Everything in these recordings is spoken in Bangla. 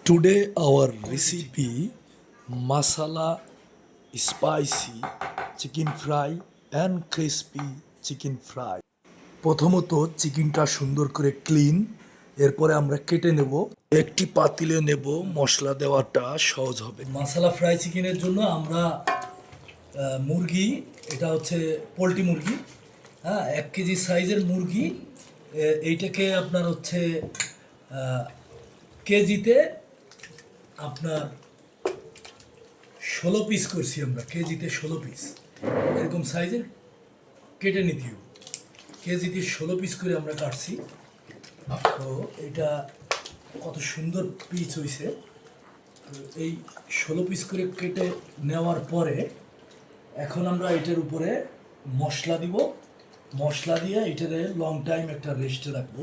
Today our recipe masala spicy chicken fry and crispy chicken fry. প্রথমত চিকেনটা সুন্দর করে ক্লিন, এরপরে আমরা কেটে নেব। একটি পাতিলে নেব, মশলা দেওয়াটা সহজ হবে। মাসালা ফ্রাই চিকেনের জন্য আমরা মুরগি, এটা হচ্ছে পোলট্রি মুরগি, হ্যাঁ 1 কেজি সাইজের মুরগি। এইটাকে আপনার হচ্ছে কেজিতে আপনার 16 পিস করছি আমরা, কেজিতে 16 পিস এরকম সাইজের কেটে নিতে হবে। কেজিতে 16 পিস করে আমরা কাটছি। তো এটা কত সুন্দর পিস হয়েছে। তো এই 16 পিস করে কেটে নেওয়ার পরে এখন আমরা এটার উপরে মশলা দিব। মশলা দিয়ে এটারে লং টাইম একটা রেস্টে রাখবো।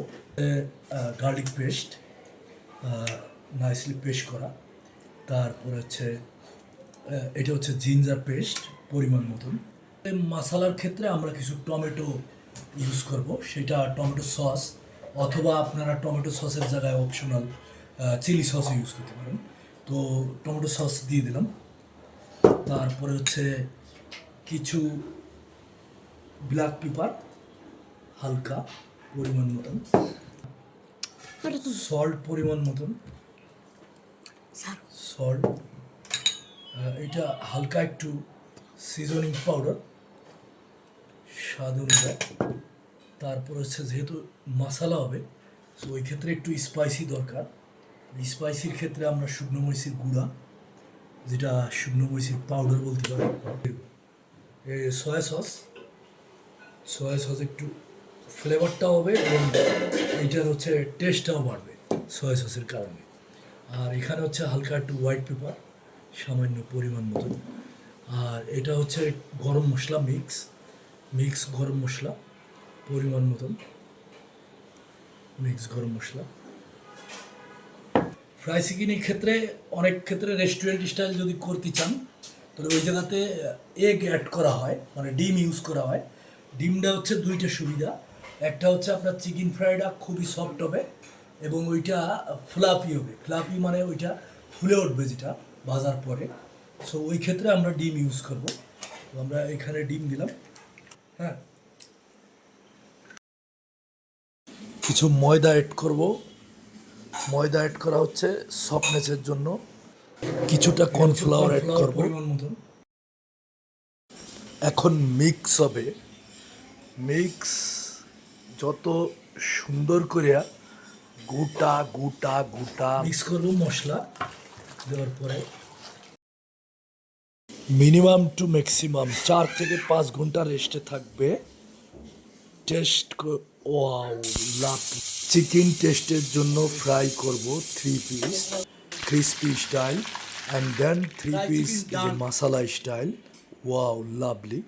গার্লিক পেস্ট নাইসলি পেস্ট করা, তারপরে হচ্ছে এটা হচ্ছে জিঞ্জার পেস্ট পরিমাণ মতন। মশলার ক্ষেত্রে আমরা কিছু টমেটো ইউজ করব, সেটা টমেটো সস, অথবা আপনারা টমেটো সসের জায়গায় অপশনাল চিলি সস ইউজ করতে পারেন। তো টমেটো সস দিয়ে দিলাম। তারপরে হচ্ছে কিছু ব্ল্যাক পেপার হালকা পরিমাণ মতন, সল্ট পরিমাণ মতন সল্ট, এটা হালকা একটু সিজনিং পাউডার স্বাদ অনুযায়ী। তারপর হচ্ছে যেহেতু মশলা হবে, সো ওই ক্ষেত্রে একটু স্পাইসি দরকার। স্পাইসির ক্ষেত্রে আমরা শুকনো মরিচের গুঁড়া, যেটা শুকনো মরিচের পাউডার বলতে পারেন, সয়া সস। সয়া সস একটু ফ্লেভারটাও হবে এবং এইটার হচ্ছে টেস্টটাও বাড়বে সয়া সসের কারণে। আর এখানে হচ্ছে হালকা একটু হোয়াইট পেপার সামান্য পরিমাণ মতন। আর এটা হচ্ছে গরম মশলা, মিক্স গরম মশলা পরিমাণ মতন, মিক্স গরম মশলা। ফ্রাই চিকেনের ক্ষেত্রে অনেক ক্ষেত্রে রেস্টুরেন্ট স্টাইল যদি করতে চান, তাহলে ওই জায়গাতে এগ অ্যাড করা হয়, মানে ডিম ইউজ করা হয়। ডিমটা হচ্ছে দুইটা সুবিধা, একটা হচ্ছে আপনার চিকেন ফ্রাইটা খুবই সফট হবে এবং ওইটা ফ্লাফি হবে। ফ্লাফি মানে ওইটা ফুলে উঠবে যেটা ভাজার পরে। সো ওই ক্ষেত্রে আমরা ডিম ইউজ করব। তো আমরা এখানে ডিম দিলাম, হ্যাঁ। কিছু ময়দা অ্যাড করব। ময়দা অ্যাড করা হচ্ছে সফটনেসের জন্য। কিছুটা কর্নফ্লাওয়ার অ্যাড করব পরিমাণ মতন। এখন মিক্স হবে। মিক্স যত সুন্দর করে গোটা গোটা গোটা মিক্স করব মশলা দেওয়ার পরে। মিনিমাম টু ম্যাক্সিমাম 4 থেকে 5 ঘন্টা রেস্টে থাকবে। Test wow lovely. চিকেন টেস্টের জন্য ফ্রাই করব 3 piece crispy style, and then 3 piece masala style. Wow lovely.